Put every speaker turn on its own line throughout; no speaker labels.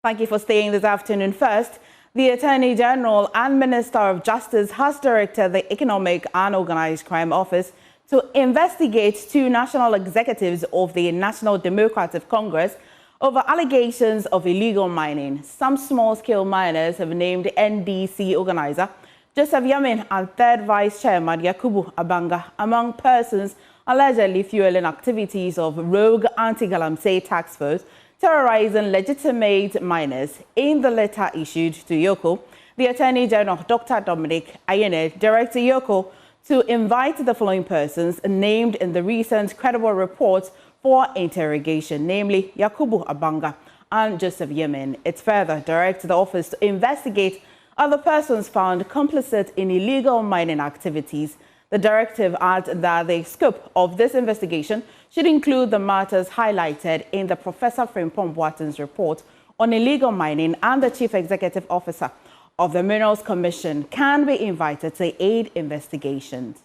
Thank you for staying this afternoon. First, the Attorney General and Minister of Justice has directed the Economic and Organized Crime Office to investigate two national executives of the National Democratic Congress over allegations of illegal mining. Some small-scale miners have named NDC organizer Joseph Yamin and third Vice Chairman Yakubu Abanga among persons allegedly fueling activities of rogue anti-Galamsey task force terrorizing legitimate miners. In the letter issued to EOCO, the Attorney General, Dr. Dominic Ayene, directed EOCO to invite the following persons named in the recent credible reports for interrogation, namely Yakubu Abanga and Joseph Yemen. It further directed the office to investigate other persons found complicit in illegal mining activities. The directive adds that the scope of this investigation should include the matters highlighted in the Professor Frimpong Boaten's report on illegal mining, and the Chief Executive Officer of the Minerals Commission can be invited to aid investigations.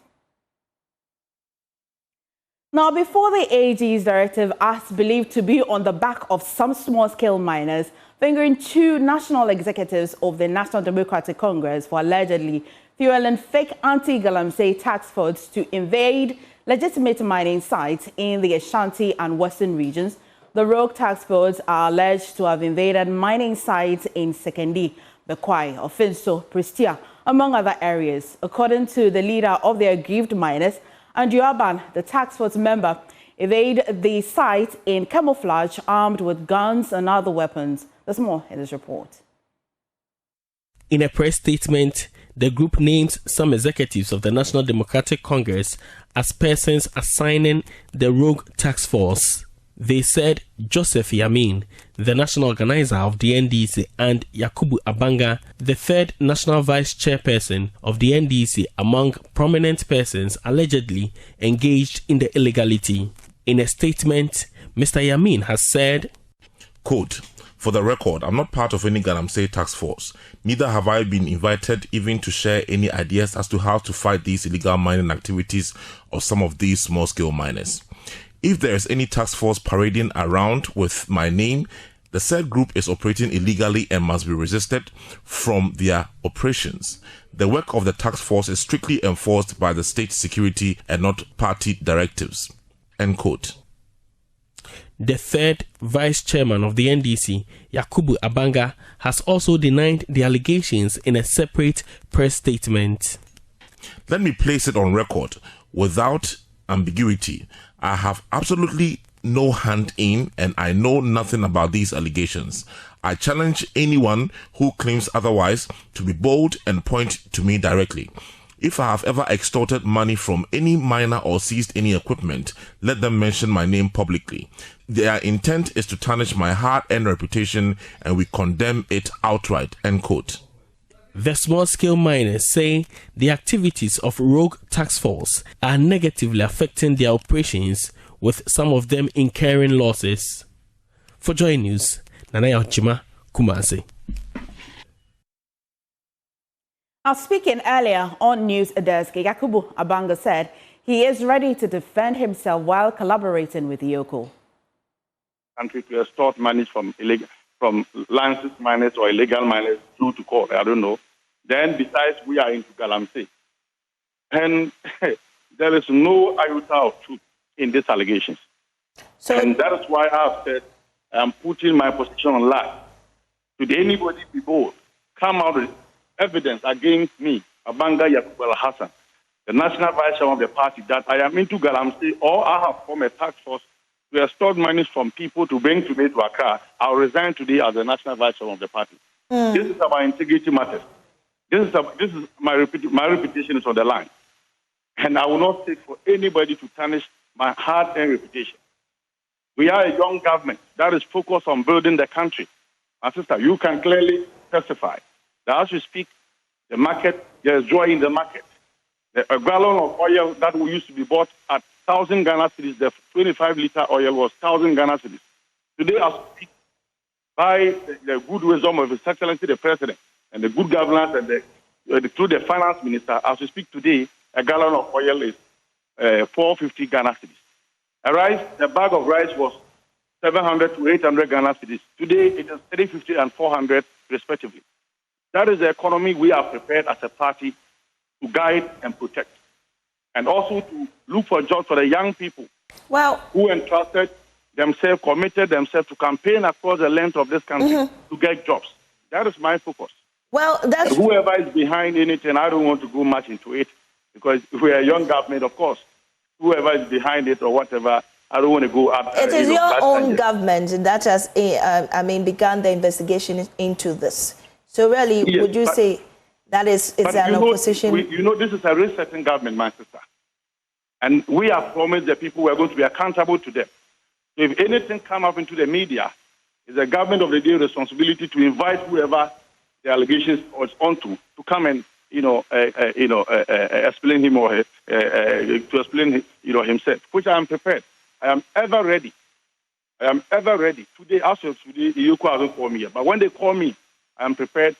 Now, before the AG's directive, as believed to be on the back of some small-scale miners, fingering two national executives of the National Democratic Congress for allegedly fueling fake anti-Galamsey task force to invade legitimate mining sites in the Ashanti and Western regions. The rogue task force are alleged to have invaded mining sites in Sekendi, Bekwai, Ofinso, Prestia, among other areas. According to the leader of the aggrieved miners, Andrew Aban, the task force member, evaded the site in camouflage armed with guns and other weapons. There's more in this report.
In a press statement, the group names some executives of the National Democratic Congress as persons assigning the rogue task force. They said Joseph Yamin, the national organizer of the NDC, and Yakubu Abanga, the third national vice chairperson of the NDC, among prominent persons allegedly engaged in the illegality. In a statement, Mr. Yamin has said,
quote, "For the record, I'm not part of any Galamsey task force. Neither have I been invited even to share any ideas as to how to fight these illegal mining activities of some of these small-scale miners. If there is any task force parading around with my name, the said group is operating illegally and must be resisted from their operations. The work of the task force is strictly enforced by the state security and not party directives." End quote.
The third vice chairman of the NDC, Yakubu Abanga, has also denied the allegations in a separate press statement.
"Let me place it on record without ambiguity. I have absolutely no hand in, and I know nothing about these allegations. I challenge anyone who claims otherwise to be bold and point to me directly. If I have ever extorted money from any miner or seized any equipment, let them mention my name publicly. Their intent is to tarnish my hard-earned reputation, and we condemn it outright." End quote.
The small-scale miners say the activities of rogue task force are negatively affecting their operations, with some of them incurring losses. For Joy News, Nanaya Ochima, Kumasi.
Now, speaking earlier on News Desk, Yakubu Abanga said he is ready to defend himself while collaborating with EOCO.
Country to extort money from licensed miners or illegal miners through to court. I don't know. Then, besides, we are into Galamsey. And there is no iota of truth in these allegations. And that is why I have said I'm putting my position on lie. Should anybody be bold, come out with evidence against me, Abanga Yakubu Hassan, the national vice chairman of the party, that I am into Galamsey, or I have formed a task force to extort money from people to bring to me to Accra, I'll resign today as the national vice chairman of the party. This is about integrity matters. This is my reputation is on the line. And I will not take for anybody to tarnish my hard-earned reputation. We are a young government that is focused on building the country. My sister, you can clearly testify that as we speak, the market, there is joy in the market. A gallon of oil that used to be bought at 1,000 Ghana cedis, the 25-liter oil was 1,000 Ghana cedis. Today, as we speak, by the good wisdom of His Excellency the President and the good governance and through the Finance Minister, as we speak today, a gallon of oil is 450 Ghana cedis. The bag of rice was 700 to 800 Ghana cedis. Today, it is 350 and 400 respectively. That is the economy we are prepared as a party to guide and protect, and also to look for jobs for the young people who entrusted themselves, committed themselves to campaign across the length of this country to get jobs. That is my focus.
Well, that's...
And whoever is behind anything, I don't want to go much into it, because we are a young government, of course. Whoever is behind it or whatever, I don't want to go up.
It is your own government that has, begun the investigation into this. So really, yes, would you say that it's an opposition?
This is a resetting government, my sister. And we have promised the people we are going to be accountable to them. So if anything come up into the media, it's the government of the day responsibility to invite whoever the allegations is onto to come and explain him or to explain himself, which I am prepared. I am ever ready. I am ever ready. Today, as of today, the EOCO hasn't called me yet. But when they call me, I am prepared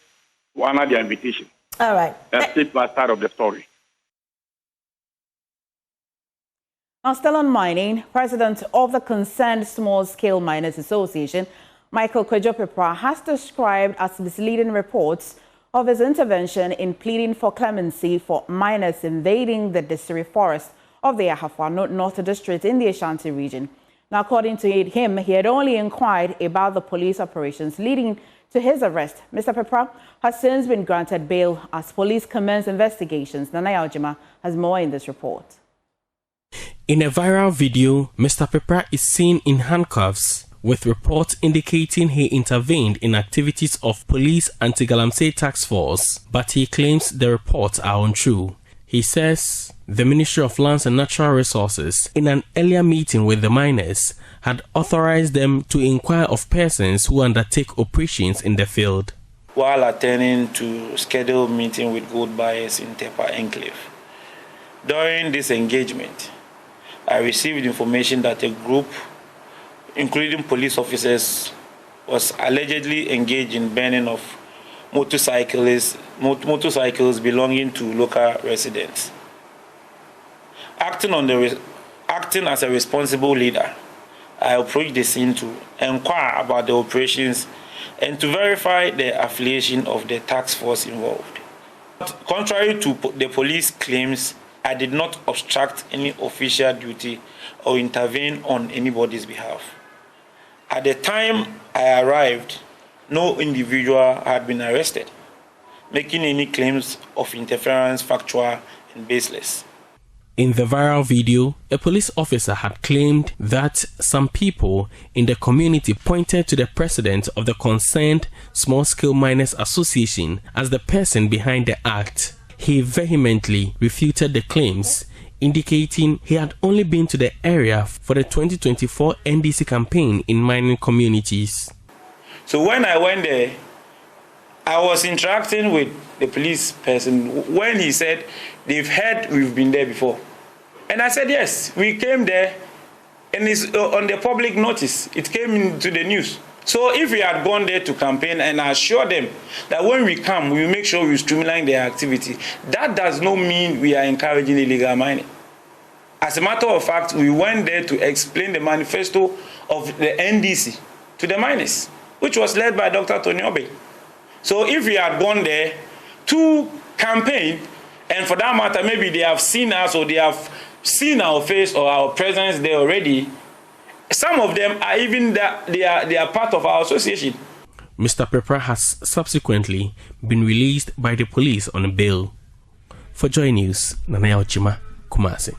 to honor their invitation.
All right.
That's state my side of the story.
Now, still on mining, President of the Concerned Small-Scale Miners Association, Michael Kwadwo has described as misleading reports of his intervention in pleading for clemency for miners invading the Disiri forest of the Ahafo North District in the Ashanti region. Now, according to him, he had only inquired about the police operations leading to his arrest. Mr. Pepra has since been granted bail as police commence investigations. Nana Yaojima has more in this report.
In a viral video, Mr. Pepra is seen in handcuffs, with reports indicating he intervened in activities of police anti-Galamsey task force, but he claims the reports are untrue. He says the Ministry of Lands and Natural Resources, in an earlier meeting with the miners, had authorized them to inquire of persons who undertake operations in the field.
While attending to scheduled meeting with gold buyers in Tepa Enclave, during this engagement, I received information that a group, including police officers, was allegedly engaged in burning of motorcycles belonging to local residents. Acting as a responsible leader, I approached the scene to inquire about the operations and to verify the affiliation of the task force involved. Contrary to the police claims, I did not obstruct any official duty or intervene on anybody's behalf. At the time I arrived, no individual had been arrested, making any claims of interference factual and baseless.
In the viral video, a police officer had claimed that some people in the community pointed to the president of the Concerned Small-Scale Miners Association as the person behind the act. He vehemently refuted the claims, indicating he had only been to the area for the 2024 NDC campaign in mining communities.
So when I went there, I was interacting with the police person when he said, they've heard we've been there before. And I said, yes, we came there, and it's on the public notice. It came into the news. So if we had gone there to campaign and assure them that when we come, we will make sure we streamline their activity, that does not mean we are encouraging illegal mining. As a matter of fact, we went there to explain the manifesto of the NDC to the miners, which was led by Dr. Tony Obey. So if we had gone there to campaign, and for that matter, maybe they have seen us or they have seen our face or our presence there already, some of them are even they are part of our association.
Mr. Pepra has subsequently been released by the police on bail. For Joy News, Nana Yaojima, Kumasi.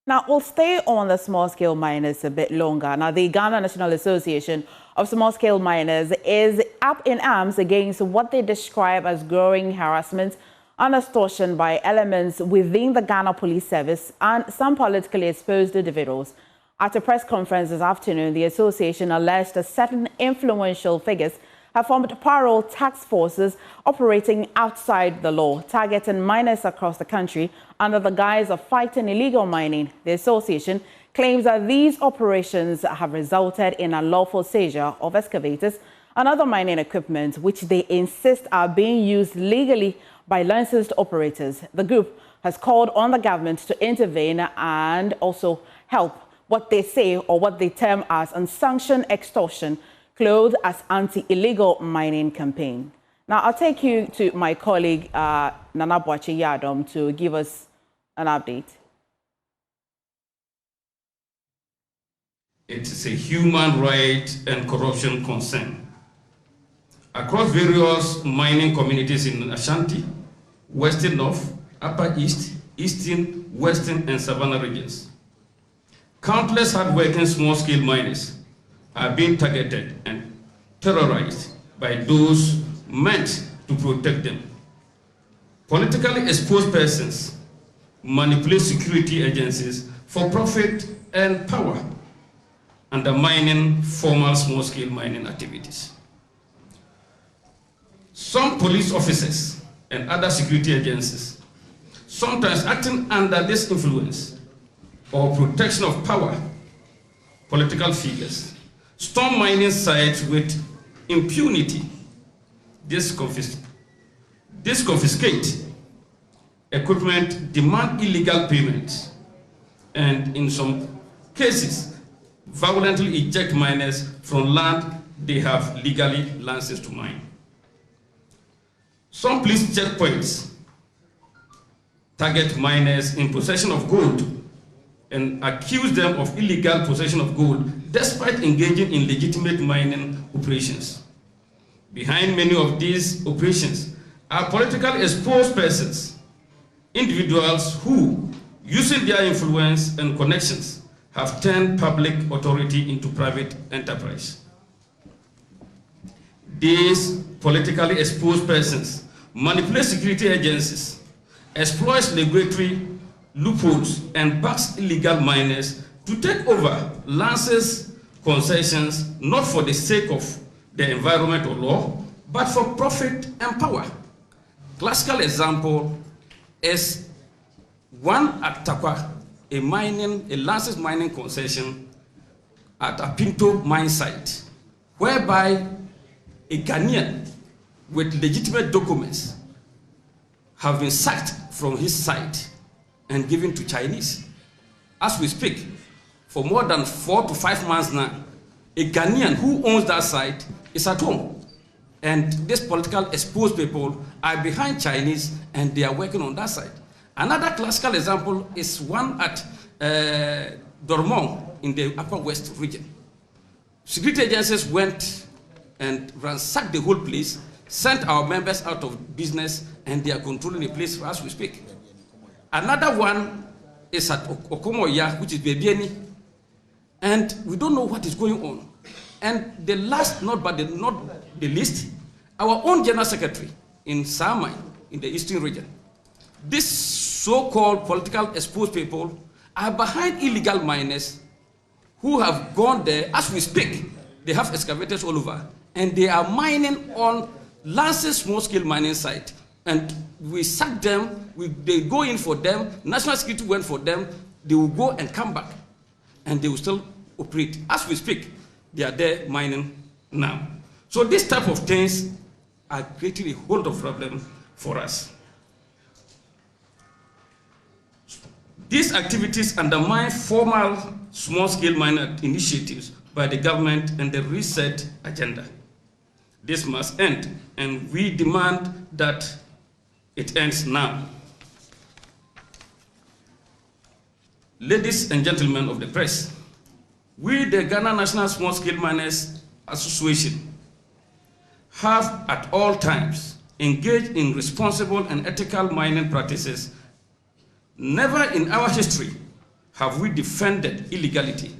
Now, we'll stay on the small-scale miners a bit longer. Now, the Ghana National Association of Small-Scale Miners is up in arms against what they describe as growing harassment and extortion by elements within the Ghana Police Service and some politically exposed individuals. At a press conference this afternoon, the association alleged that certain influential figures have formed parallel task forces operating outside the law, targeting miners across the country under the guise of fighting illegal mining. The association claims that these operations have resulted in unlawful seizure of excavators and other mining equipment, which they insist are being used legally by licensed operators. The group has called on the government to intervene and also help what they say or what they term as unsanctioned extortion, clothed as anti-illegal mining campaign. Now, I'll take you to my colleague, Nana Boachi Yadom, to give us an update.
It is a human right and corruption concern. Across various mining communities in Ashanti, Western North, Upper East, Eastern, Western, and Savannah regions, countless hard-working small-scale miners are being targeted and terrorized by those meant to protect them. Politically exposed persons manipulate security agencies for profit and power, undermining formal small-scale mining activities. Some police officers and other security agencies, sometimes acting under this influence or protection of power, political figures, storm mining sites with impunity, confiscate equipment, demand illegal payments, and in some cases, violently eject miners from land they have legally license to mine. Some police checkpoints target miners in possession of gold and accuse them of illegal possession of gold despite engaging in legitimate mining operations. Behind many of these operations are politically exposed persons, individuals who, using their influence and connections, have turned public authority into private enterprise. These politically exposed persons manipulate security agencies, exploit regulatory loopholes, and backs illegal miners to take over lances, concessions, not for the sake of the environment or law, but for profit and power. Classical example is one at Takwa, a lances mining concession at a Pinto mine site, whereby a Ghanaian with legitimate documents have been sacked from his site and given to Chinese. As we speak, for more than 4 to 5 months now, a Ghanaian who owns that site is at home. And these political exposed people are behind Chinese and they are working on that site. Another classical example is one at Dormont in the Upper West region. Security agencies went and ransacked the whole place, sent our members out of business, and they are controlling the place as we speak. Another one is at Okomoya, which is Bebieni, and we don't know what is going on. And the last, not the least, our own General Secretary in Samai, in the Eastern region. These so-called political exposed people are behind illegal miners who have gone there. As we speak, they have excavators all over, and they are mining on Lance's small-scale mining site. And we sack them, they go in for them, national security went for them, they will go and come back, and they will still operate. As we speak, they are there mining now. So this type of things are creating a whole lot of problem for us. These activities undermine formal small-scale mining initiatives by the government and the reset agenda. This must end, and we demand that it ends now. Ladies and gentlemen of the press, we, the Ghana National Small-Scale Miners Association, have at all times engaged in responsible and ethical mining practices. Never in our history have we defended illegality.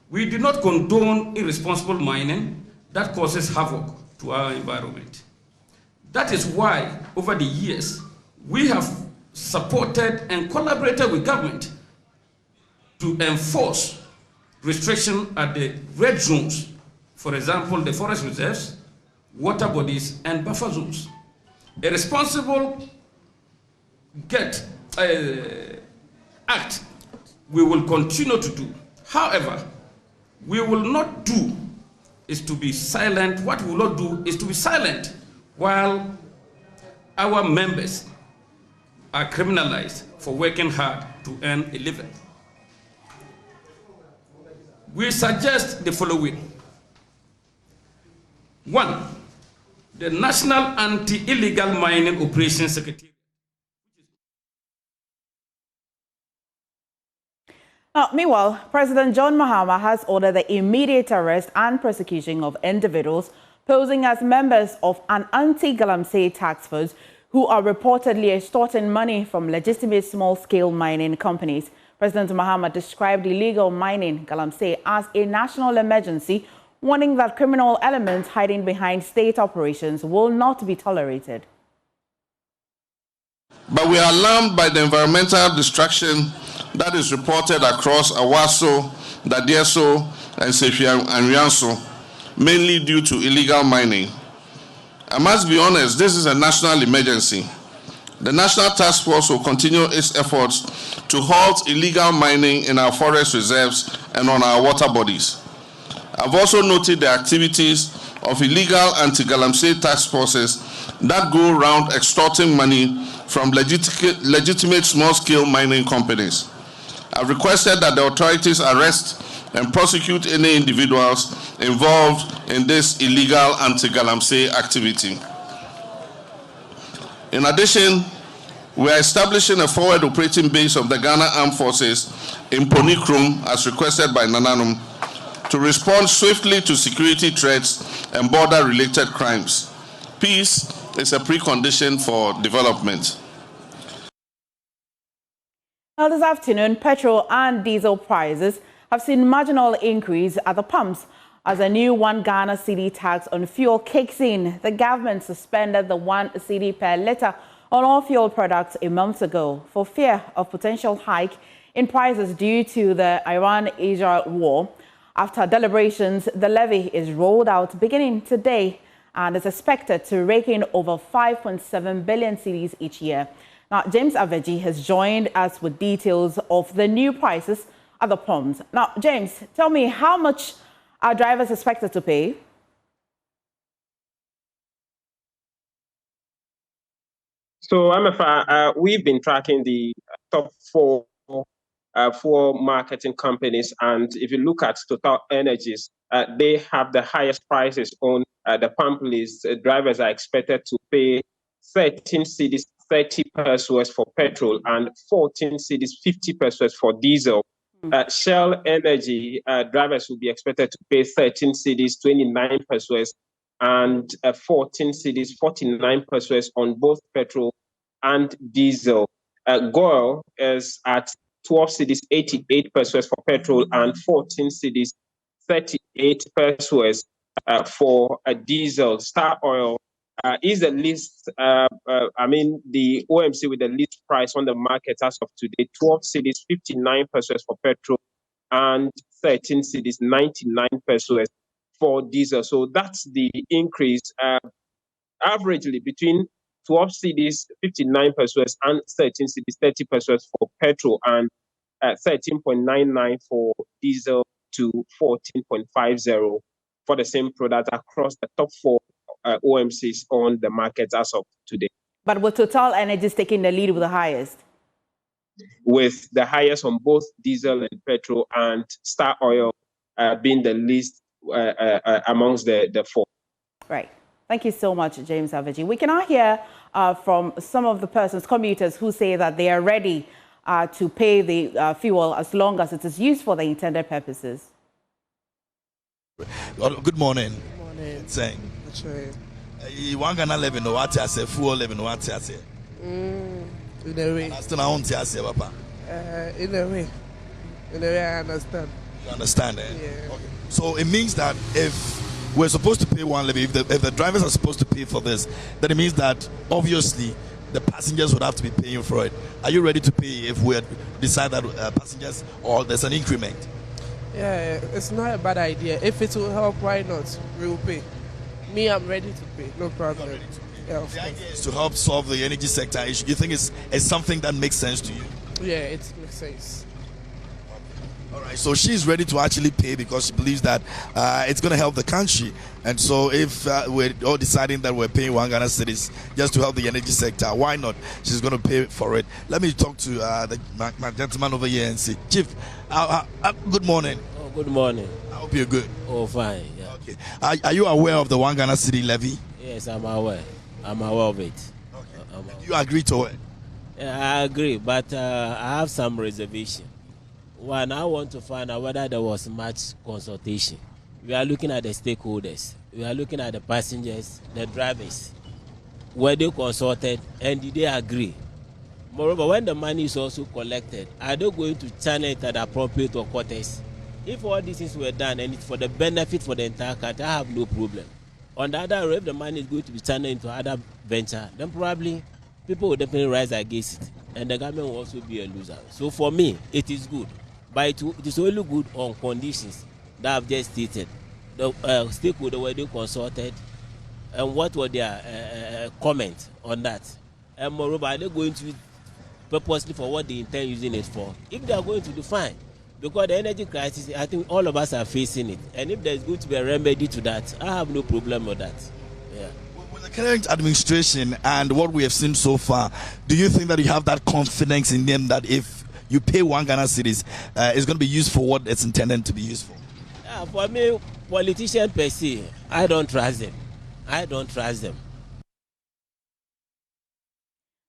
We do not condone irresponsible mining that causes havoc to our environment. That is why, over the years, we have supported and collaborated with government to enforce restriction at the red zones, for example, the forest reserves, water bodies, and buffer zones. A responsible act we will continue to do. However, we will not do is to be silent. What we will not do is to be silent while our members are criminalized for working hard to earn a living. we suggest the following. 1. The National Anti-Illegal Mining Operations Secretariat.
Now, meanwhile, President John Mahama has ordered the immediate arrest and prosecution of individuals posing as members of an anti-Galamsey task force who are reportedly extorting money from legitimate small-scale mining companies. President Mahama described illegal mining Galamsey as a national emergency, warning that criminal elements hiding behind state operations will not be tolerated.
But we are alarmed by the environmental destruction that is reported across Awaso, Dadieso, and Sefia and Rianso, mainly due to illegal mining. I must be honest, this is a national emergency. The National Task Force will continue its efforts to halt illegal mining in our forest reserves and on our water bodies. I've also noted the activities of illegal anti-Galamsey task forces that go around extorting money from legitimate small-scale mining companies. I've requested that the authorities arrest and prosecute any individuals involved in this illegal anti-Galamsey activity. In addition, we are establishing a forward operating base of the Ghana Armed Forces in Ponikrum, as requested by Nananum, to respond swiftly to security threats and border-related crimes. Peace is a precondition for development.
Now, this afternoon, petrol and diesel prices have seen marginal increase at the pumps as a new 1 Ghana cedi tax on fuel kicks in. The government suspended the 1 cedi per litre on all fuel products a month ago for fear of potential hike in prices due to the Iran-Israel war. After deliberations, the levy is rolled out beginning today and is expected to rake in over 5.7 billion cedis each year. Now, James Aveji has joined us with details of the new prices at the pumps. Now, James, tell me, how much are drivers expected to pay?
So, MFA, we've been tracking the top four marketing companies, and if you look at Total Energies, they have the highest prices on the pump list. Drivers are expected to pay 13 cedis 30 pesos for petrol and 14 cedis 50 pesos for diesel. Shell Energy drivers will be expected to pay 13 cedis 29 pesos and 14 cedis 49 pesos on both petrol and diesel. GOIL is at 12 cedis 88 pesos for petrol and 14 cedis 38 pesos for diesel. Star Oil is the least, the OMC with the least price on the market as of today, 12 cedis 59 pesos for petrol and 13 cedis 99 pesos for diesel. So that's the increase, averagely between 12 cedis 59 pesos and 13 cedis 30 pesos for petrol and 13.99 for diesel to 14.50 for the same product across the top four OMCs on the market as of today.
But with Total Energies taking the lead with the highest?
With the highest on both diesel and petrol, and Star Oil being the least amongst the four.
Right. Thank you so much, James Aveji. We can now hear from some of the commuters who say that they are ready to pay the fuel as long as it is used for the intended purposes.
Good morning.
Good morning.
Saying.
Right.
You want to live in what I say, fuel live in what I say.
In a way.
I still don't say, Papa.
In a way. In a way, I understand.
You understand, eh?
Yeah.
Okay. So it means that if we're supposed to pay one levy, if the drivers are supposed to pay for this, then it means that obviously the passengers would have to be paying for it. Are you ready to pay if we decide that passengers or there's an increment?
Yeah, it's not a bad idea. If it will help, why not? We will pay. Me, I'm ready to pay. No problem. Yeah,
the idea is to help solve the energy sector issue. You think it's something that makes sense to you?
Yeah, it makes sense.
All right, so she's ready to actually pay because she believes that it's going to help the country. And so if we're all deciding that we're paying 1 Ghana cedis just to help the energy sector, why not? She's going to pay for it. Let me talk to my gentleman over here and say, Chief, good morning.
Oh, Good morning.
I hope you're good.
Oh, fine. Yeah.
Okay. Are you aware of the 1 Ghana city levy?
Yes, I'm aware. I'm aware of it.
Okay. You agree to it?
Yeah, I agree, but I have some reservation. One, I want to find out whether there was much consultation. We are looking at the stakeholders. We are looking at the passengers, the drivers. Were they consulted and did they agree? Moreover, when the money is also collected, are they going to channel it at the appropriate quarters? If all these things were done and it's for the benefit for the entire country, I have no problem. On the other hand, if the money is going to be channeled into other venture, then probably people will definitely rise against it, and the government will also be a loser. So for me, it is good, but it is only good on conditions that I've just stated. The stakeholders were they consulted, and what were their comments on that? And moreover, are they going to be purposely for what they intend using it for? If they are going to do, fine. Because the energy crisis, I think all of us are facing it. And if there is going to be a remedy to that, I have no problem with that. Yeah.
With the current administration and what we have seen so far, do you think that you have that confidence in them that if you pay 1 Ghana cedis, it's going to be used for what it's intended to be used for?
Yeah, for me, politicians per se, I don't trust them. I don't trust them.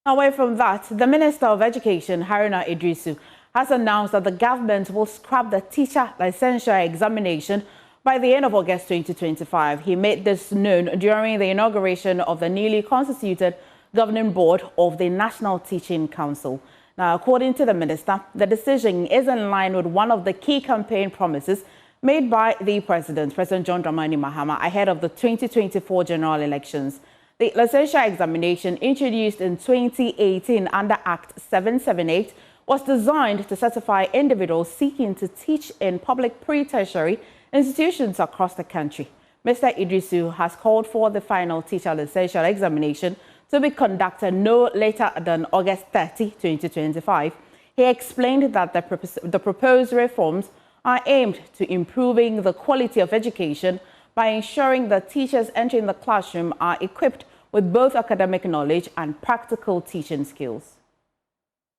Away from that, the Minister of Education, Haruna Idrisu, has announced that the government will scrap the teacher licensure examination by the end of August 2025. He made this known during the inauguration of the newly constituted governing board of the National Teaching Council. Now, according to the minister, the decision is in line with one of the key campaign promises made by the President John Dramani Mahama, ahead of the 2024 general elections. The licensure examination, introduced in 2018 under Act 778, was designed to certify individuals seeking to teach in public pre-tertiary institutions across the country. Mr. Idrisu has called for the final teacher licensure examination to be conducted no later than August 30, 2025. He explained that the proposed reforms are aimed to improving the quality of education by ensuring that teachers entering the classroom are equipped with both academic knowledge and practical teaching skills.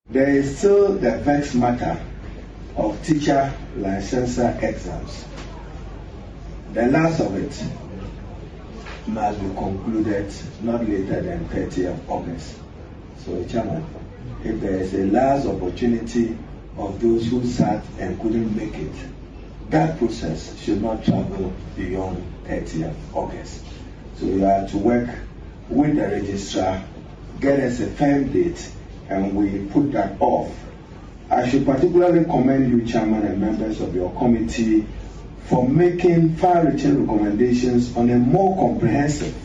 There is still the vexed matter of teacher licensure exams. The last of it must be concluded not later than 30th of August. So, Chairman, if there is a last opportunity of those who sat and couldn't make it, that process should not travel beyond 30th August. So you have to work with the registrar, get us a firm date, and we put that off. I should particularly commend you, Chairman, and members of your committee for making far-reaching recommendations on a more comprehensive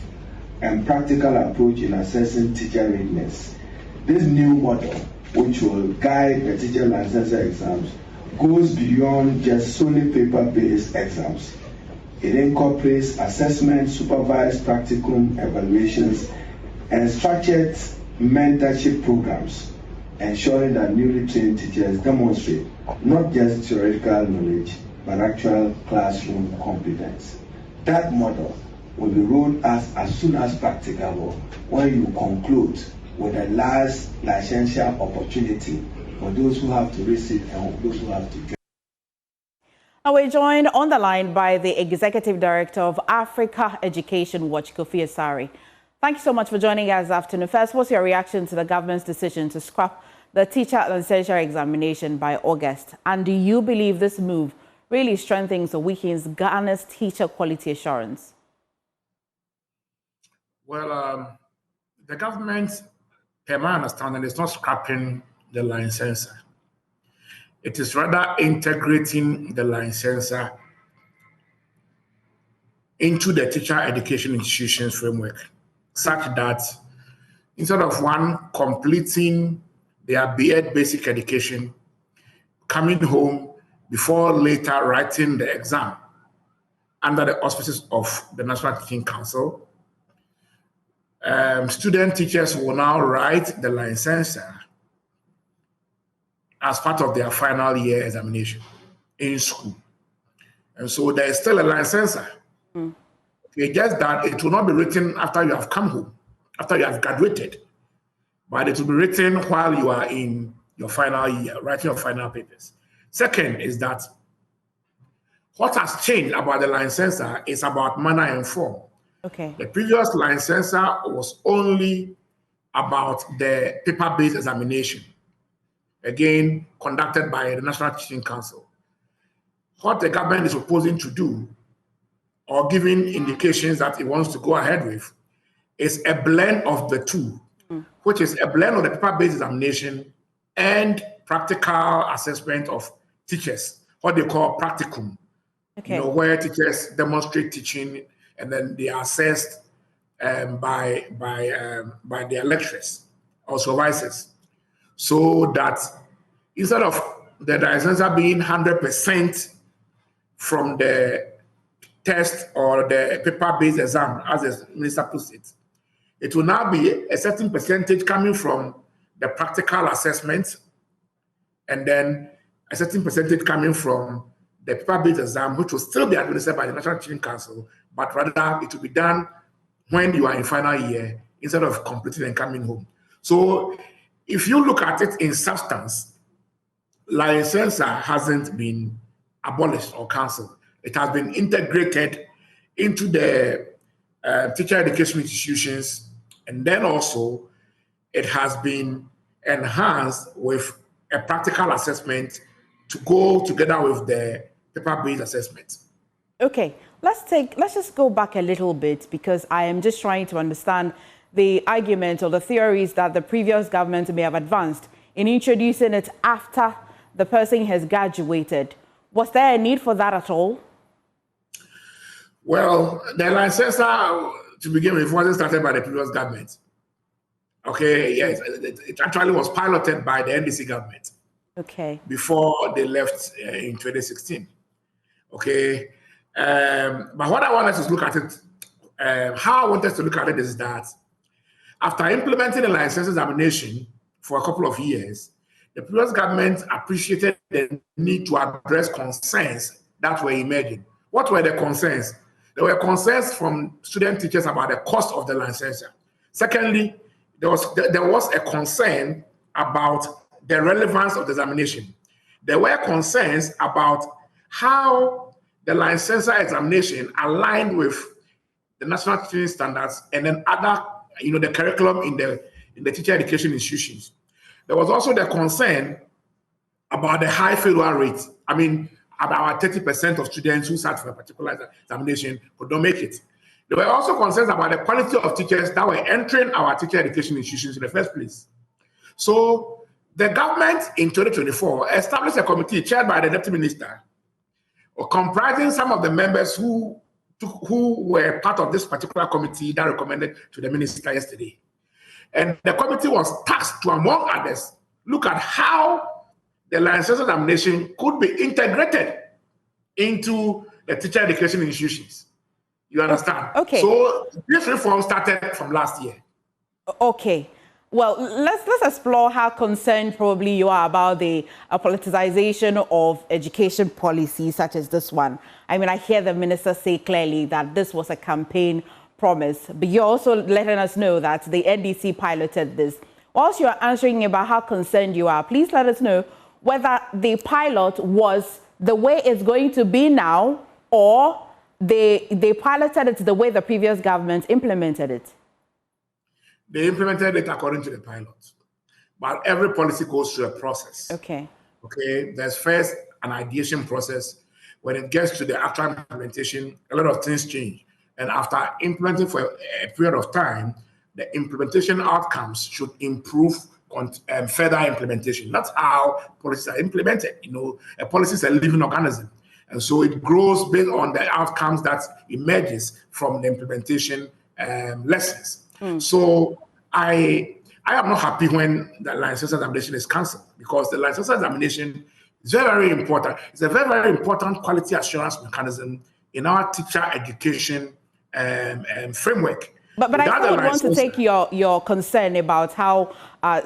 and practical approach in assessing teacher readiness. This new model, which will guide the teacher licensure exams, goes beyond just solely paper-based exams. It incorporates assessment, supervised practicum evaluations, and structured mentorship programs, ensuring that newly trained teachers demonstrate not just theoretical knowledge, but actual classroom competence. That model will be rolled out as soon as practicable when you conclude with the last licensure opportunity for those who have to receive and those who have to join.
Now we're joined on the line by the Executive Director of Africa Education Watch, Kofi Asari. Thank you so much for joining us this afternoon. First, what's your reaction to the government's decision to scrap the teacher licensure examination by August? And do you believe this move really strengthens or weakens Ghana's teacher quality assurance?
Well, the government, per my understanding, is not scrapping the licensure. It is rather integrating the licensure into the teacher education institutions framework, such that instead of one completing their BEd basic education, coming home before later writing the exam under the auspices of the National Teaching Council, student teachers will now write the licensure as part of their final year examination in school. And so there is still a licensure. It's just that it will not be written after you have come home, after you have graduated, but it will be written while you are in your final year, writing your final papers. Second is that What has changed about the licensure is about manner and form.
Okay.
The previous licensure was only about the paper-based examination, again, conducted by the National Teaching Council. What the government is proposing to do, or giving indications that it wants to go ahead with, is a blend of the two, which is a blend of the paper-based examination and practical assessment of teachers, what they call practicum. Okay. You know, where teachers demonstrate teaching and then they are assessed by their lecturers or supervisors, so that instead of the licensure being 100% from the test or the paper-based exam, as the minister puts it, it will now be a certain percentage coming from the practical assessment, and then a certain percentage coming from the paper-based exam, which will still be administered by the National Teaching Council, but rather it will be done when you are in final year instead of completing and coming home. So if you look at it in substance, licensure hasn't been abolished or cancelled. It has been integrated into the teacher education institutions, and then also it has been enhanced with a practical assessment to go together with the paper-based assessment.
Okay, let's just go back a little bit, because I am just trying to understand the argument or the theories that the previous government may have advanced in introducing it after the person has graduated. Was there a need for that at all?
Well, the licensure, to begin with, wasn't started by the previous government. Okay, yes, it actually was piloted by the NDC government.
Okay.
Before they left in 2016. Okay. But what I want us to look at it, how I want us to look at it is that after implementing the license examination for a couple of years, the previous government appreciated the need to address concerns that were emerging. What were the concerns? There were concerns from student teachers about the cost of the licensure. Secondly, there was a concern about the relevance of the examination. There were concerns about how the licensure examination aligned with the national teaching standards and then other, the curriculum in the teacher education institutions. There was also the concern about the high failure rate. I mean, about 30% of students who sat for a particular examination could not make it. There were also concerns about the quality of teachers that were entering our teacher education institutions in the first place. So the government in 2024 established a committee chaired by the deputy minister, comprising some of the members who were part of this particular committee that recommended to the minister yesterday. And the committee was tasked to, among others, look at how the licensure examination could be integrated into the teacher education institutions. You understand?
Okay.
So this reform started from last year.
Okay. Well, let's explore how concerned probably you are about the politicization of education policy such as this one. I mean, I hear the minister say clearly that this was a campaign promise, but you're also letting us know that the NDC piloted this. Whilst you're answering about how concerned you are, please let us know whether the pilot was the way it's going to be now, or they piloted it the way the previous government implemented it.
They implemented it according to the pilot. But every policy goes through a process.
Okay.
Okay. There's first an ideation process. When it gets to the actual implementation, a lot of things change. And after implementing for a period of time, the implementation outcomes should improve further implementation. That's how policies are implemented. A policy is a living organism. And so it grows based on the outcomes that emerges from the implementation lessons. So I am not happy when the licensure examination is cancelled, because the licensure examination is very, very important. It's a very, very important quality assurance mechanism in our teacher education framework.
But I still would want to take your concern about how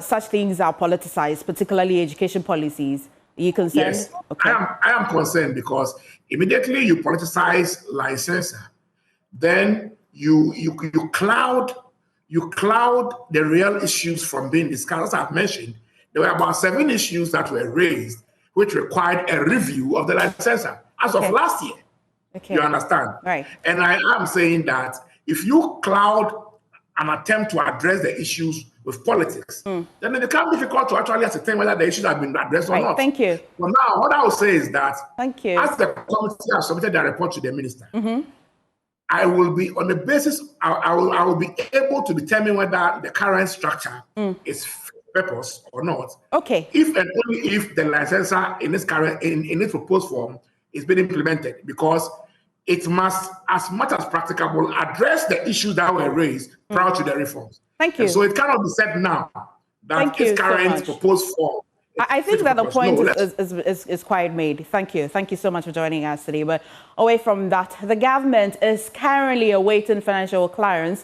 such things are politicized, particularly education policies. Are you concerned?
Yes,
okay.
I am concerned, because immediately you politicize licensure, then you cloud the real issues from being discussed. As I've mentioned, there were about 7 issues that were raised which required a review of the licensure. as of last year.
Okay.
You understand?
Right.
And I am saying that if you cloud an attempt to address the issues with politics, then it becomes difficult to actually ascertain whether the issues have been addressed or not.
Thank you.
But now, what I will say is that
as
the committee has submitted their report to the minister, I will be on the basis, I will be able to determine whether the current structure is purpose or not.
Okay.
If and only if the licensure in its current in its proposed form is being implemented, because it must, as much as practicable, address the issues that were raised prior to the reforms.
Thank you.
And so it cannot be said now that its current proposed form.
I think that the point is quite made. Thank you. Thank you so much for joining us today. But away from that, the government is currently awaiting financial clearance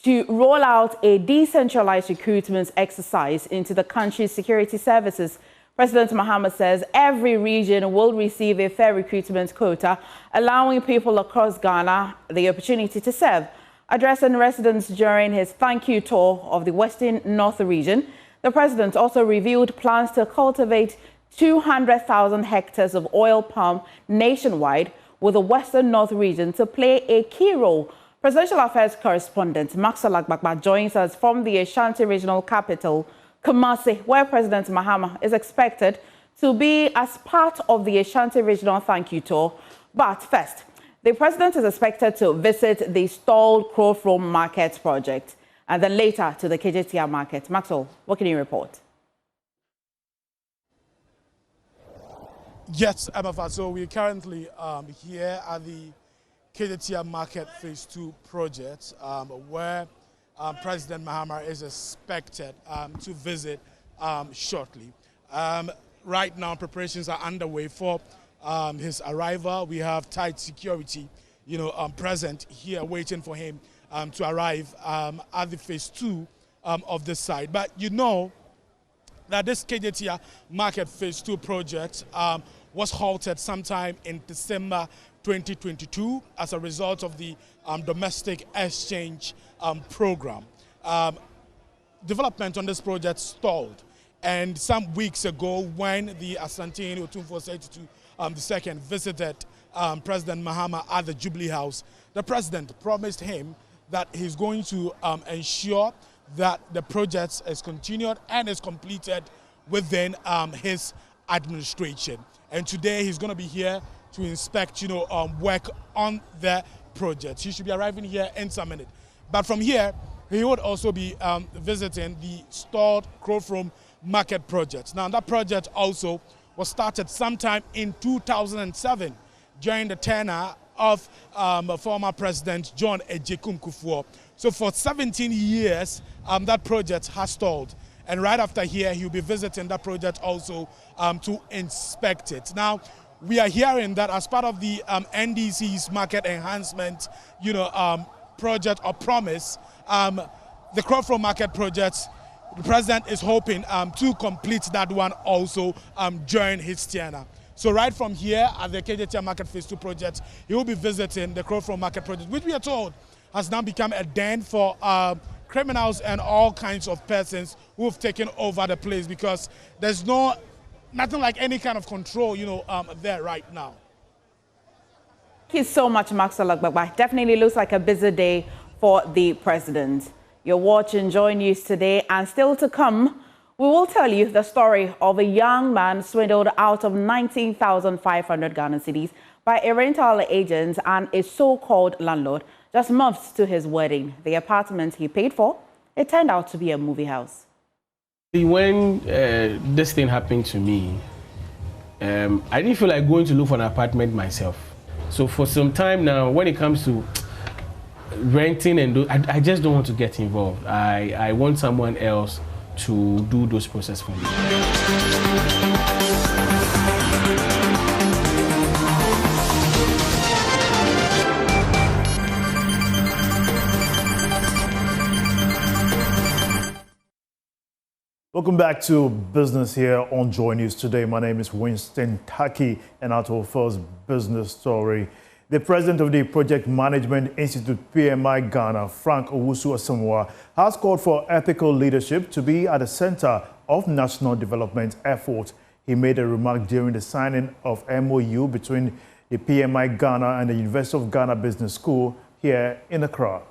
to roll out a decentralized recruitment exercise into the country's security services. President Mahama says every region will receive a fair recruitment quota, allowing people across Ghana the opportunity to serve. Addressing residents during his thank you tour of the Western North region, the president also revealed plans to cultivate 200,000 hectares of oil palm nationwide, with the Western North region to play a key role. Presidential Affairs correspondent Maxwell Agbagba joins us from the Ashanti regional capital, Kumasi, where President Mahama is expected to be as part of the Ashanti regional thank you tour. But first, the president is expected to visit the stalled Crowfrom Market project and then later to the KJTR market. Maxwell, what can you report?
Yes, Amafa. So we're currently here at the KJTR Market Phase 2 project, where President Mahama is expected to visit shortly. Right now, preparations are underway for his arrival. We have tight security, present here waiting for him to arrive at the Phase 2 of this site. But you know that this KJTR Market Phase 2 project was halted sometime in December 2022 as a result of the domestic exchange program. Development on this project stalled, and some weeks ago when the Asantini Otumfuo II visited President Mahama at the Jubilee House, the president promised him that he's going to ensure that the project is continued and is completed within his administration. And today he's going to be here to inspect, work on the project. He should be arriving here in some minute. But from here, he would also be visiting the stalled Crowfrom Market project. Now, that project also was started sometime in 2007 during the tenure of former President John Ejekum Kufuor. So for 17 years, that project has stalled. And right after here, he'll be visiting that project also to inspect it. Now, we are hearing that as part of the NDC's market enhancement, project or promise, the Crowfrom Market project, the president is hoping to complete that one also during his tenure. So right from here at the KJTR Market Phase 2 project, he will be visiting the Crowfrom Market project, which we are told has now become a den for criminals and all kinds of persons who have taken over the place, because there's nothing like any kind of control, there right now.
Thank you so much, Maxwell Agbagba. Definitely looks like a busy day for the president. You're watching Joy News today, and still to come, we will tell you the story of a young man swindled out of 19,500 Ghana cedis by a rental agent and a so-called landlord just months to his wedding. The apartment he paid for, it turned out to be a movie house.
When this thing happened to me, I didn't feel like going to look for an apartment myself. So for some time now, when it comes to renting and I just don't want to get involved. I want someone else to do those processes for me.
Welcome back to Business here on Joy News today. My name is Winston Taki, and our first business story. The president of the Project Management Institute, PMI Ghana, Frank Owusu-Asamoah, has called for ethical leadership to be at the center of national development efforts. He made a remark during the signing of MOU between the PMI Ghana and the University of Ghana Business School here in Accra.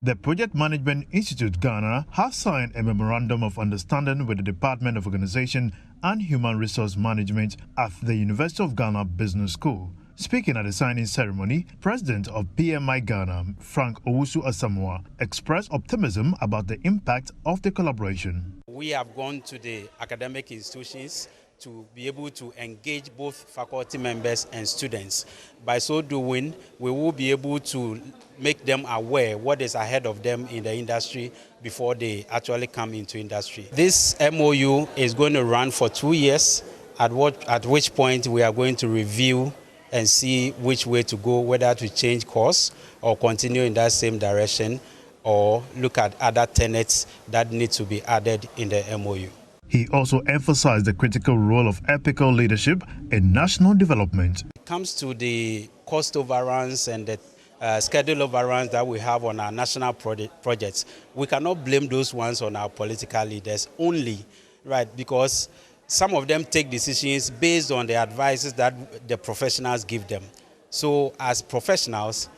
The Project Management Institute Ghana has signed a memorandum of understanding with the Department of Organization and Human Resource Management at the University of Ghana Business School. Speaking at the signing ceremony, President of PMI Ghana, Frank Owusu-Asamoah, expressed optimism about the impact of the collaboration.
We have gone to the academic institutions to be able to engage both faculty members and students. By so doing, we will be able to make them aware what is ahead of them in the industry before they actually come into industry. This MOU is going to run for 2 years, at which point we are going to review and see which way to go, whether to change course or continue in that same direction or look at other tenets that need to be added in the MOU.
He also emphasized the critical role of ethical leadership in national development.
When it comes to the cost overruns and the schedule overruns that we have on our national projects, we cannot blame those ones on our political leaders only, right? Because some of them take decisions based on the advices that the professionals give them. So as professionals,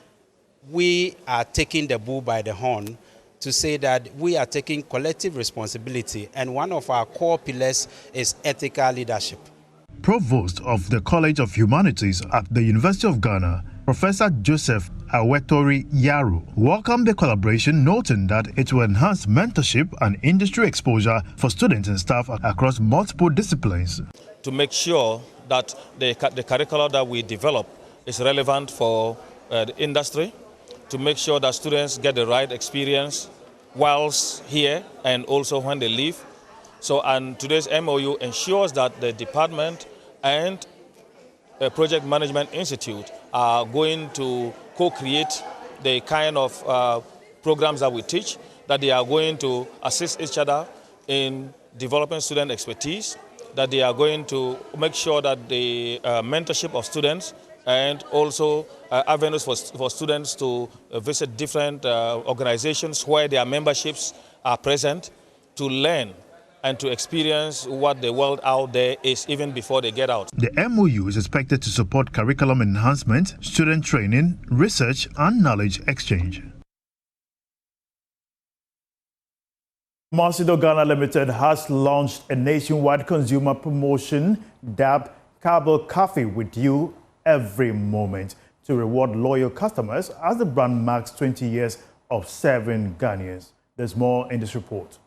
we are taking the bull by the horn to say that we are taking collective responsibility, and one of our core pillars is ethical leadership.
Provost of the College of Humanities at the University of Ghana, Professor Joseph Awetori Yaro, welcomed the collaboration, noting that it will enhance mentorship and industry exposure for students and staff across multiple disciplines.
To make sure that the curriculum that we develop is relevant for the industry, to make sure that students get the right experience whilst here and also when they leave. And today's MOU ensures that the department and the Project Management Institute are going to co-create the kind of programs that we teach, that they are going to assist each other in developing student expertise, that they are going to make sure that the mentorship of students and also avenues for students to visit different organizations where their memberships are present to learn and to experience what the world out there is even before they get out.
The MOU is expected to support curriculum enhancement, student training, research and knowledge exchange. Macedo Ghana Limited has launched a nationwide consumer promotion dubbed Carbon Coffee with You Every Moment to reward loyal customers as the brand marks 20 years of serving Ghanaians. There's more in this report.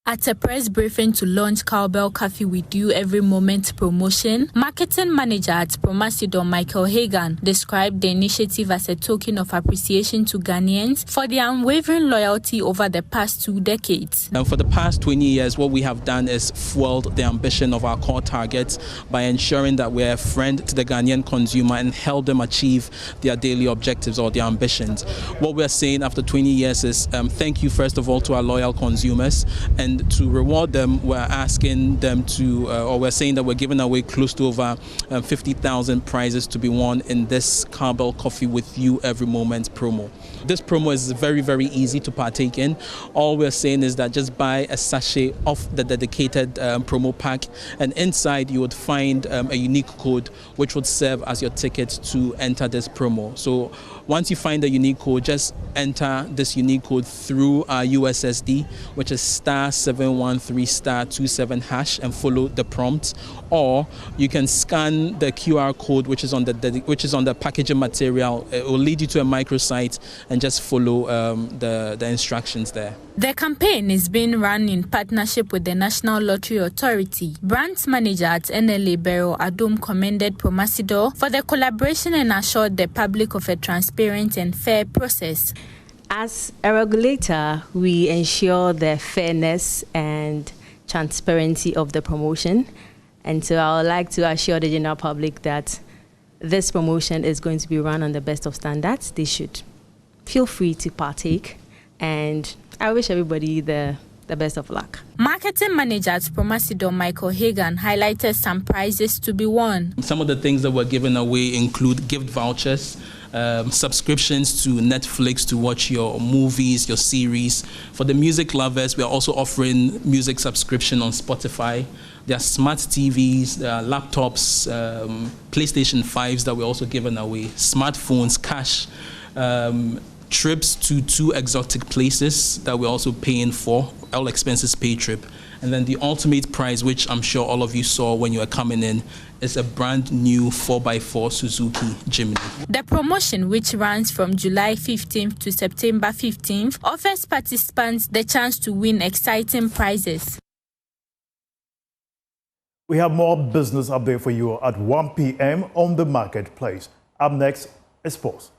At a press briefing to launch Cowbell Coffee with You Every Moment promotion, marketing manager at Promasidor Michael Hagan described the initiative as a token of appreciation to Ghanaians for their unwavering loyalty over the past 2 decades.
And for the past 20 years, what we have done is fueled the ambition of our core targets by ensuring that we're a friend to the Ghanaian consumer and help them achieve their daily objectives or their ambitions. What we're saying after 20 years is thank you, first of all, to our loyal consumers, and to reward them, we're asking them to, or we're saying that we're giving away close to over 50,000 prizes to be won in this Cowbell Coffee with You Every Moment promo. This promo is very, very easy to partake in. All we're saying is that just buy a sachet of the dedicated promo pack, and inside you would find a unique code which would serve as your ticket to enter this promo. So once you find the unique code, just enter this unique code through our USSD, which is *713*27# and follow the prompt, or you can scan the QR code which is on the packaging material. It will lead you to a microsite and just follow the instructions there.
The campaign is being run in partnership with the National Lottery Authority. Brands manager at NLA Barrow Adom commended Promasidor for the collaboration and assured the public of a transparent and fair process.
As a regulator, we ensure the fairness and transparency of the promotion. And so I would like to assure the general public that this promotion is going to be run on the best of standards. They should feel free to partake, and I wish everybody the best of luck.
Marketing manager at Promasidor Michael Hagan highlighted some prizes to be won.
Some of the things that were given away include gift vouchers, subscriptions to Netflix to watch your movies, your series. For the music lovers, we are also offering music subscription on Spotify. There are smart TVs, there are laptops, PlayStation 5s that we're also giving away, smartphones, cash, trips to 2 exotic places that we're also paying for, all expenses paid trip. And then the ultimate prize, which I'm sure all of you saw when you were coming in, is a brand new 4x4 Suzuki Jimny.
The promotion, which runs from July 15th to September 15th, offers participants the chance to win exciting prizes.
We have more business update for you at 1 p.m. on the marketplace. Up next is sports.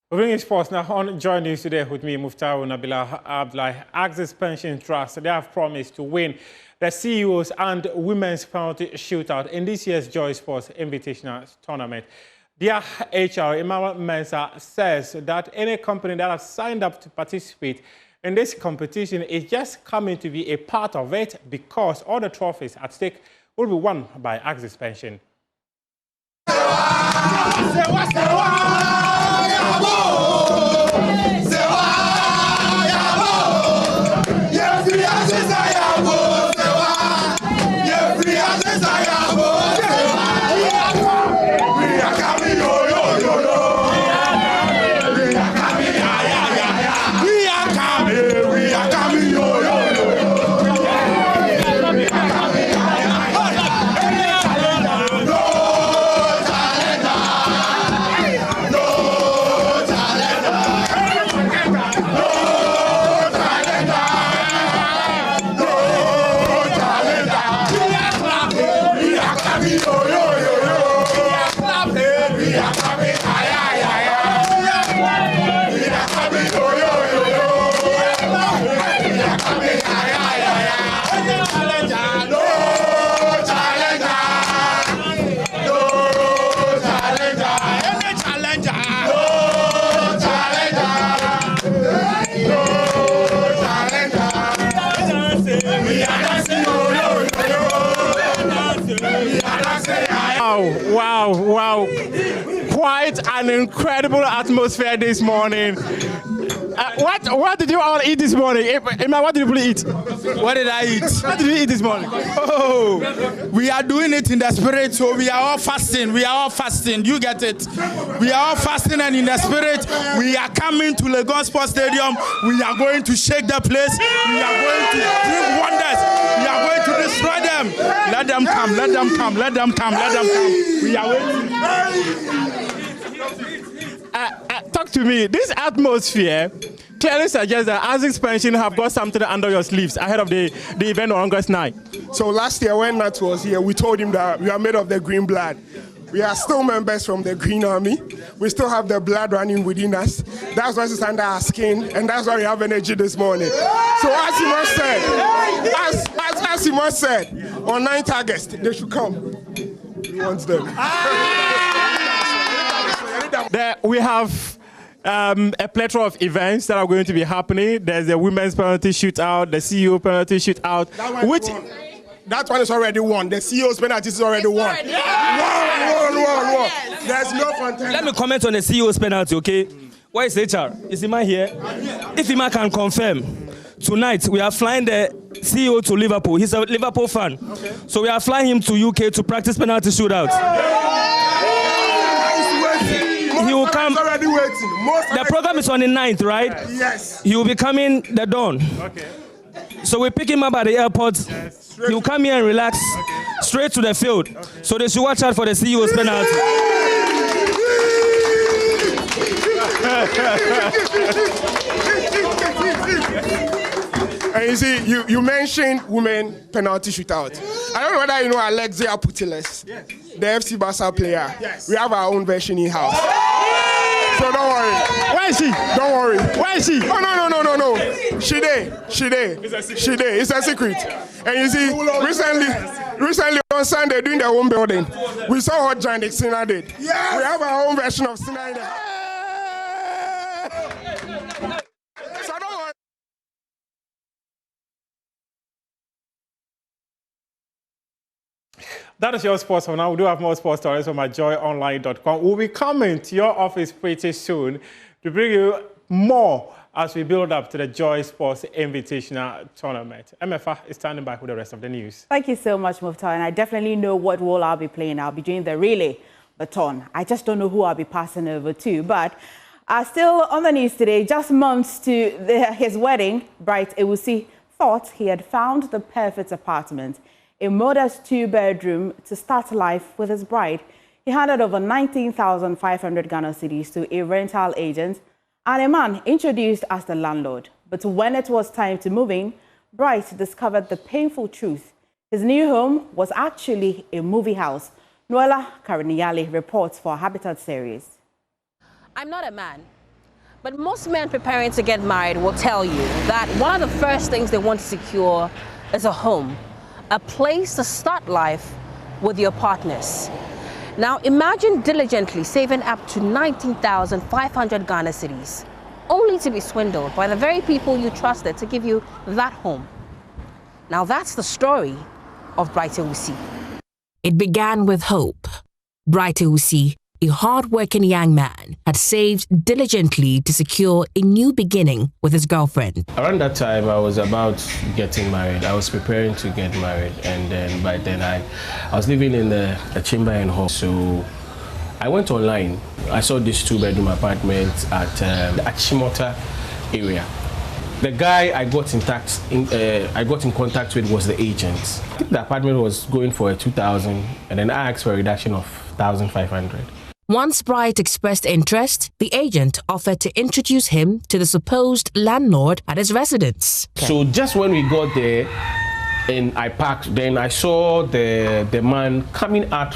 We're bringing sports now on Joy News today with me, Muftaru Nabila Abdullahi. Axis Pension Trust, they have promised to win the CEOs and Women's Penalty Shootout in this year's Joy Sports Invitational Tournament. Their HR, Emmanuel Mensah, says that any company that has signed up to participate in this competition is just coming to be a part of it because all the trophies at stake will be won by Axis Pension. Wow. Quite an incredible atmosphere this morning. What did you all eat this morning? Emma, what did you eat?
What did I eat?
What did you eat this morning?
Oh, we are doing it in the spirit, so we are all fasting. You get it? We are all fasting and in the spirit. We are coming to Lagos Sports Stadium. We are going to shake the place. We are going to bring wonders. We are going to destroy them. Let them come. We are waiting.
Talk to me. This atmosphere clearly suggests that Axis Pension have got something under your sleeves ahead of the event on August 9.
So last year when Nat was here, we told him that we are made of the green blood. We are still members from the Green Army. We still have the blood running within us. That's why it's under our skin, and that's why we have energy this morning. So as Simon said, on 9th August, they should come. He wants them.
We have a plethora of events that are going to be happening. There's a women's penalty shootout, the CEO penalty shootout.
That one is already won. The CEO's penalty is already won. Won. There's no contest.
Let me comment on the CEO's penalty, okay? Where is HR? Is Ima here? If Ima can confirm, tonight we are flying the CEO to Liverpool. He's a Liverpool fan. Okay. So we are flying him to UK to practice penalty shootout. He will come.
Already waiting.
The program is on the 9th, right?
Yes.
He will be coming the dawn.
Okay.
So we pick him up at the airport. Yes. He will come here and relax. Okay. Straight to the field. Okay. So they should watch out for the CEO's penalty.
And you see, you mentioned women penalty shootout. I don't know whether you know Alexia Putellas, yes, the FC Barca player. Yes. We have our own version in-house. So don't worry.
Where is she?
Don't worry.
Where is she?
Oh, no. No. She did. It's a secret. And you see, recently on Sunday during the home building, we saw what John Dixon did. Yes. We have our own version of Sinai in the house. So don't worry.
That is your sports for now. We do have more sports stories on myjoyonline.com. We'll be coming to your office pretty soon to bring you more as we build up to the Joy Sports Invitational Tournament. MFA is standing by with the rest of the news.
Thank you so much, Muftar. And I definitely know what role I'll be playing. I'll be doing the relay baton. I just don't know who I'll be passing over to. But still on the news today, just months to his wedding, Bright Ewusi thought he had found the perfect apartment, a modest 2-bedroom to start life with his bride. He handed over 19,500 Ghana cedis to a rental agent and a man introduced as the landlord. But when it was time to move in, Bright discovered the painful truth. His new home was actually a movie house. Noella Kariniali reports for Habitat series.
I'm not a man, but most men preparing to get married will tell you that one of the first things they want to secure is a home, a place to start life with your partners. Now imagine diligently saving up to 19,500 Ghana cedis, only to be swindled by the very people you trusted to give you that home. Now that's the story of Bright Ewusi.
It began with hope. Bright Ewusi, a hard-working young man, had saved diligently to secure a new beginning with his girlfriend.
Around that time, I was about getting married. I was preparing to get married, and then by then I was living in a chamber and hall. So I went online. I saw this 2-bedroom apartment at the Achimota area. The guy I got in contact with was the agent. The apartment was going for 2,000, and then I asked for a reduction of 1,500.
Once Bright expressed interest, the agent offered to introduce him to the supposed landlord at his residence.
So just when we got there and I parked, then I saw the man coming out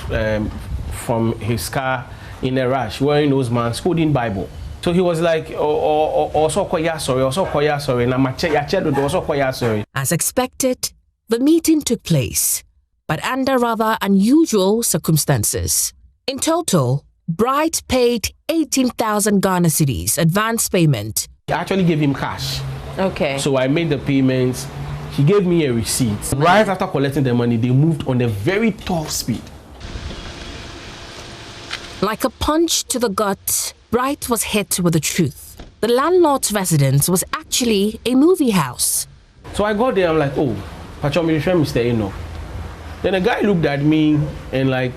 from his car in a rush, wearing those man's holding Bible. So he was like, sorry.
As expected, the meeting took place, but under rather unusual circumstances. In total, Bright paid 18,000 Ghana cedis advance payment.
I actually gave him cash.
Okay.
So I made the payments. He gave me a receipt. Right after collecting the money, they moved on a very top speed.
Like a punch to the gut, Bright was hit with the truth. The landlord's residence was actually a movie house.
So I got there, I'm like, oh, Mr. Eno. Then the guy looked at me and like,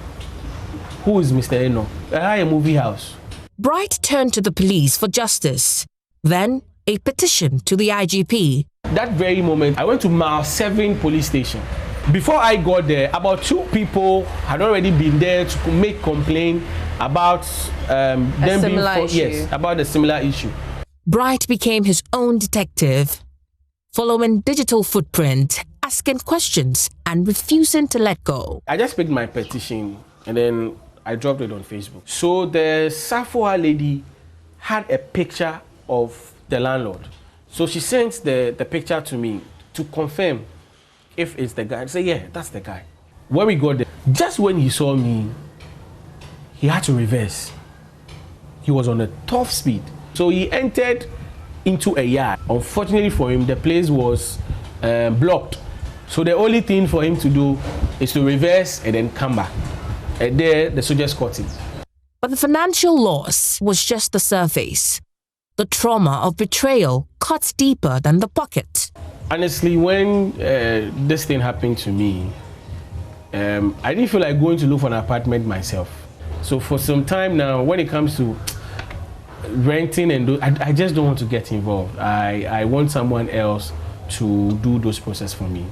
who is Mr. Eno? A movie house.
Bright turned to the police for justice, then a petition to the IGP.
That very moment, I went to Mile 7 police station. Before I got there, about 2 people had already been there to make complaint about them being about a similar issue.
Bright became his own detective, following digital footprint, asking questions and refusing to let go.
I just picked my petition and then I dropped it on Facebook. So the Safoa lady had a picture of the landlord. So she sent the picture to me to confirm if it's the guy. I say, yeah, that's the guy. When we got there, just when he saw me, he had to reverse. He was on a top speed. So he entered into a yard. Unfortunately for him, the place was blocked. So the only thing for him to do is to reverse and then come back. And there, the soldiers caught him.
But the financial loss was just the surface. The trauma of betrayal cuts deeper than the pocket.
Honestly, when this thing happened to me, I didn't feel like going to look for an apartment myself. So for some time now, when it comes to renting and I just don't want to get involved. I want someone else to do those processes for me.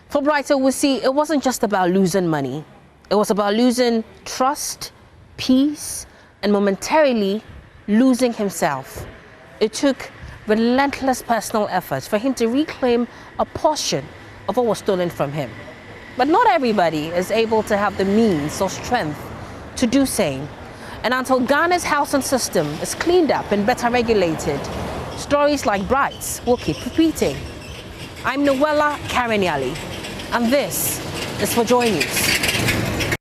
For Bright Ewusi, it wasn't just about losing money. It was about losing trust, peace, and momentarily losing himself. It took relentless personal efforts for him to reclaim a portion of what was stolen from him. But not everybody is able to have the means or strength to do same. And until Ghana's housing system is cleaned up and better regulated, stories like Brights will keep repeating. I'm Noella Kareniali, and this is for Joy News.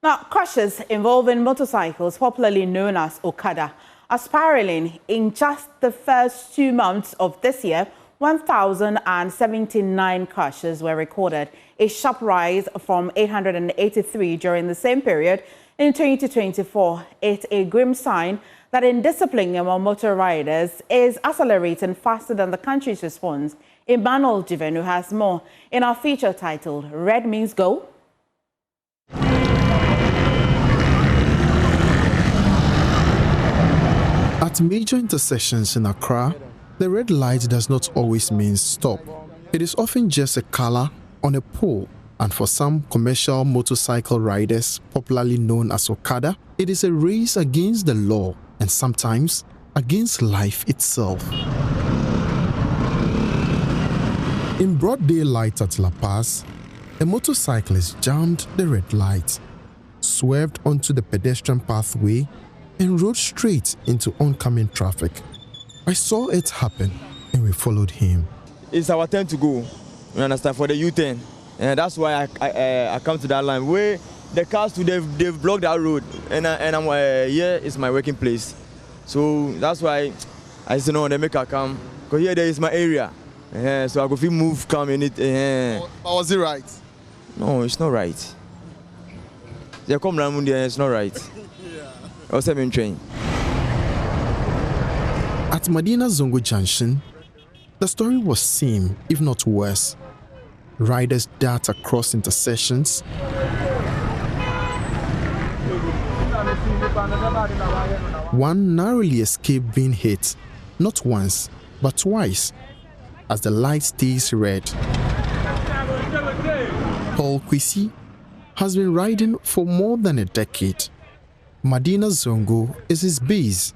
Now, crashes involving motorcycles, popularly known as Okada, are spiraling. In just the first 2 months of this year, 1,079 crashes were recorded, a sharp rise from 883 during the same period in 2024. It's a grim sign that indiscipline among motor riders is accelerating faster than the country's response. Emmanuel Jivenu has more in our feature titled Red Means Go.
At major intersections in Accra, the red light does not always mean stop. It is often just a color on a pole, and for some commercial motorcycle riders, popularly known as Okada, it is a race against the law and sometimes against life itself. In broad daylight at La Paz, a motorcyclist jammed the red light, swerved onto the pedestrian pathway, and rode straight into oncoming traffic. I saw it happen and we followed him.
It's our turn to go, you understand, for the U-turn. And that's why I come to that line where the cars they've blocked that road, and I'm here is my working place. So that's why I said no, they make a come, because here there is my area. So I go feel move, come in it.
But was it right?
No, it's not right. They come around there, it's not right. Also been trained.
At Medina Zongo Junction, the story was same, if not worse. Riders dart across intersections, one narrowly escaped being hit, not once, but twice, as the light stays red. Paul Kwesi has been riding for more than a decade. Medina Zongo is his base.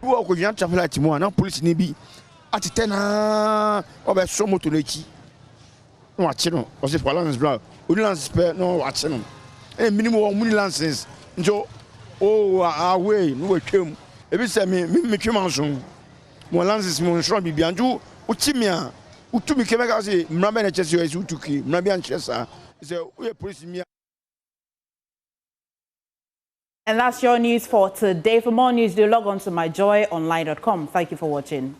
And that's your news for today. For more news, do log on to myjoyonline.com. Thank you for watching.